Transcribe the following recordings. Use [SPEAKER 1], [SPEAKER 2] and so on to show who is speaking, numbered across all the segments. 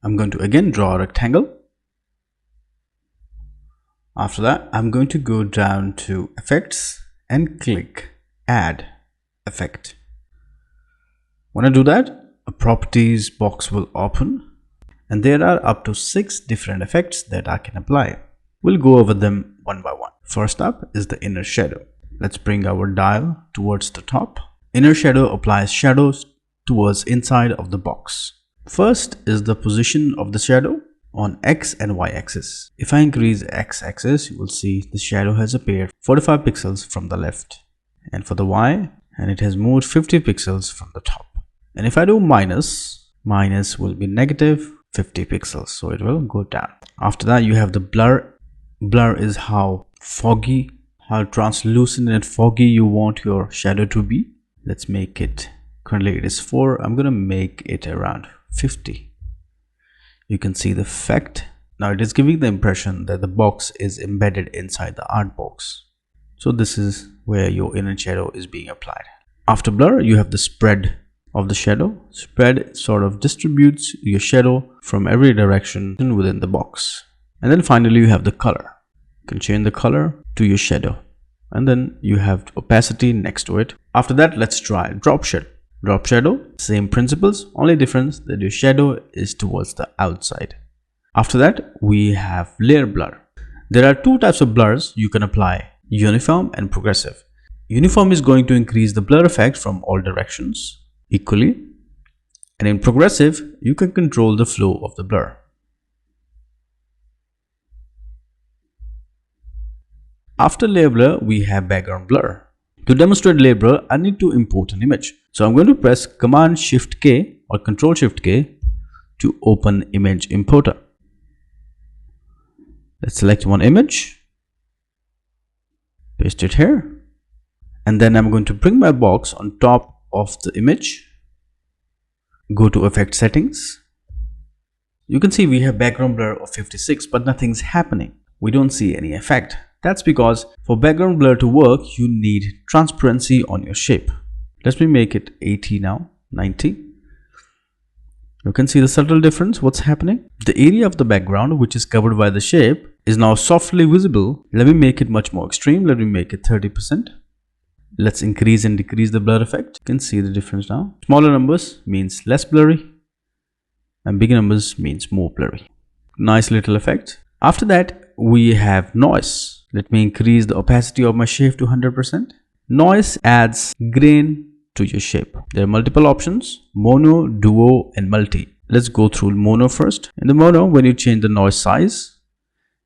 [SPEAKER 1] I'm going to again draw a rectangle. After that, I'm going to go down to Effects and click Add Effect. When I do that, a Properties box will open, and there are up to 6 different effects that I can apply. We'll go over them one by one. First up is the inner shadow. Let's bring our dial towards the top. Inner shadow applies shadows towards inside of the box. First is the position of the shadow on X and Y axis. If I increase X axis, you will see the shadow has appeared 45 pixels from the left, and for the Y, and it has moved 50 pixels from the top. And if I do minus will be negative 50 pixels, so it will go down. After that, you have the blur. Blur is how foggy, how translucent and foggy you want your shadow to be. Let's make it, currently it is 4, I'm gonna make it around 50. You can see the effect. Now it is giving the impression that the box is embedded inside the art box. So this is where your inner shadow is being applied. After blur, you have the spread of the shadow. Spread sort of distributes your shadow from every direction within the box. And then finally you have the color. You can change the color to your shadow. And then you have opacity next to it. After that, let's try drop shadow. Drop shadow, same principles, only difference that your shadow is towards the outside. After that, we have layer blur. There are 2 types of blurs you can apply, uniform and progressive. Uniform is going to increase the blur effect from all directions equally, and in progressive, you can control the flow of the blur. After layer blur, we have background blur. To demonstrate layer blur, I need to import an image. So I'm going to press Command Shift K or Control Shift K to open image importer. Let's select one image, paste it here, and then I'm going to bring my box on top of the image. Go to Effect Settings. You can see we have background blur of 56, but nothing's happening. We don't see any effect. That's because for background blur to work, you need transparency on your shape. Let me make it 80 now, 90. You can see the subtle difference, what's happening. The area of the background, which is covered by the shape, is now softly visible. Let me make it much more extreme. Let me make it 30%. Let's increase and decrease the blur effect. You can see the difference now. Smaller numbers means less blurry, and bigger numbers means more blurry. Nice little effect. After that, we have noise. Let me increase the opacity of my shape to 100%. Noise adds grain to your shape. There are multiple options: mono, duo and multi. Let's go through mono first. In the mono, when you change the noise size,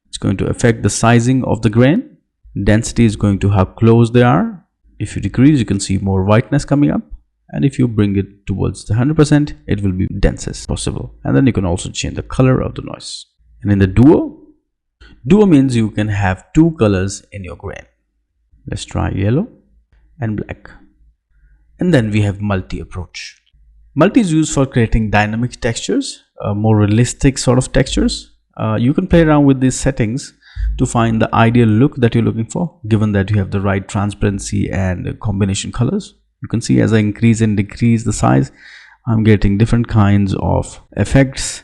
[SPEAKER 1] it's going to affect the sizing of the grain. Density is going to how close they are. If you decrease, you can see more whiteness coming up, and if you bring it towards the 100%, it will be densest possible. And then you can also change the color of the noise. And in the duo means you can have 2 colors in your grain. Let's try yellow and black. And then we have multi approach. Multi is used for creating dynamic textures, more realistic sort of textures. You can play around with these settings to find the ideal look that you're looking for, given that you have the right transparency and combination colors. You can see as I increase and decrease the size, I'm getting different kinds of effects.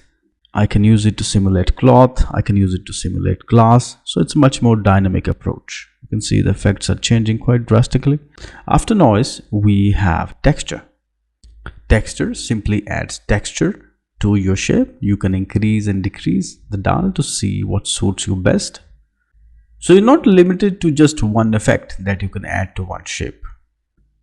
[SPEAKER 1] I can use it to simulate cloth, I can use it to simulate glass, so it's a much more dynamic approach. You can see the effects are changing quite drastically. After noise, we have texture. Texture simply adds texture to your shape. You can increase and decrease the dial to see what suits you best. So you're not limited to just one effect that you can add to one shape.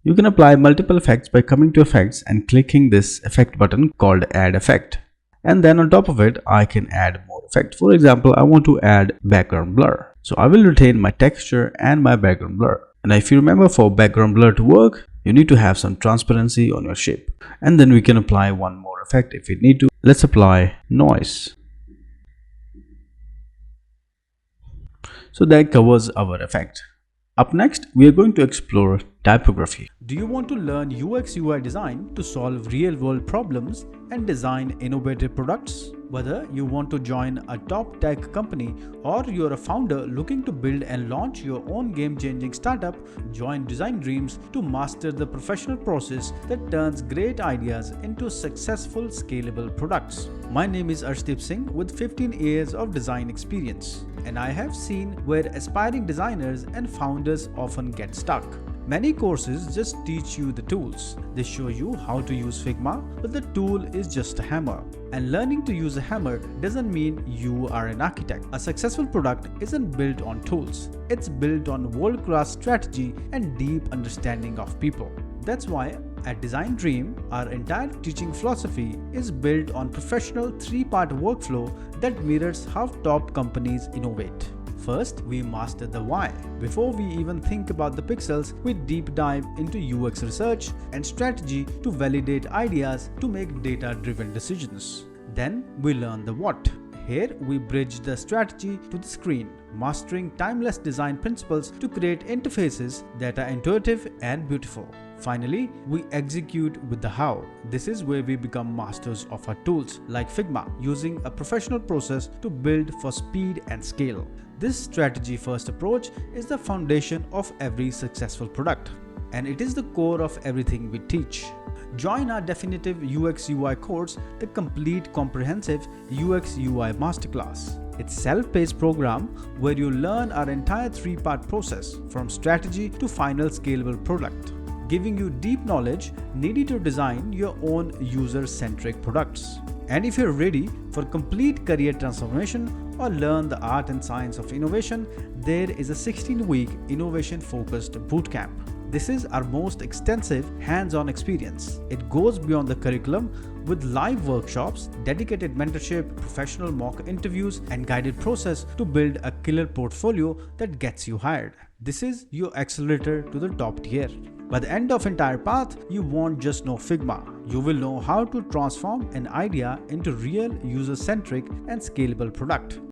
[SPEAKER 1] You can apply multiple effects by coming to effects and clicking this effect button called add effect. And then on top of it, I can add more effect. For example, I want to add background blur. So I will retain my texture and my background blur. And if you remember, for background blur to work, you need to have some transparency on your shape. And then we can apply one more effect if we need to. Let's apply noise. So that covers our effect. Up next, we are going to explore typography. Do you want to learn UX UI design to solve real world problems and design innovative products? Whether you want to join a top tech company or you're a founder looking to build and launch your own game-changing startup, join Design Dreams to master the professional process that turns great ideas into successful scalable products. My name is Arshdeep Singh with 15 years of design experience, and I have seen where aspiring designers and founders often get stuck. Many courses just teach you the tools. They show you how to use Figma, but the tool is just a hammer. And learning to use a hammer doesn't mean you are an architect. A successful product isn't built on tools. It's built on world-class strategy and deep understanding of people. That's why at Design Dream, our entire teaching philosophy is built on professional 3-part workflow that mirrors how top companies innovate. First, we master the why. Before we even think about the pixels, we deep dive into UX research and strategy to validate ideas to make data-driven decisions. Then, we learn the what. Here, we bridge the strategy to the screen, mastering timeless design principles to create interfaces that are intuitive and beautiful. Finally, we execute with the how. This is where we become masters of our tools like Figma, using a professional process to build for speed and scale. This strategy-first approach is the foundation of every successful product, and it is the core of everything we teach. Join our definitive UX UI course, the complete comprehensive UX UI masterclass. It's a self-paced program where you learn our entire 3-part process from strategy to final scalable product, giving you deep knowledge needed to design your own user-centric products. And if you're ready for complete career transformation or learn the art and science of innovation, there is a 16-week innovation-focused bootcamp. This is our most extensive hands-on experience. It goes beyond the curriculum with live workshops, dedicated mentorship, professional mock interviews, and guided process to build a killer portfolio that gets you hired. This is your accelerator to the top tier. By the end of entire path, you won't just know Figma. You will know how to transform an idea into real user-centric and scalable product.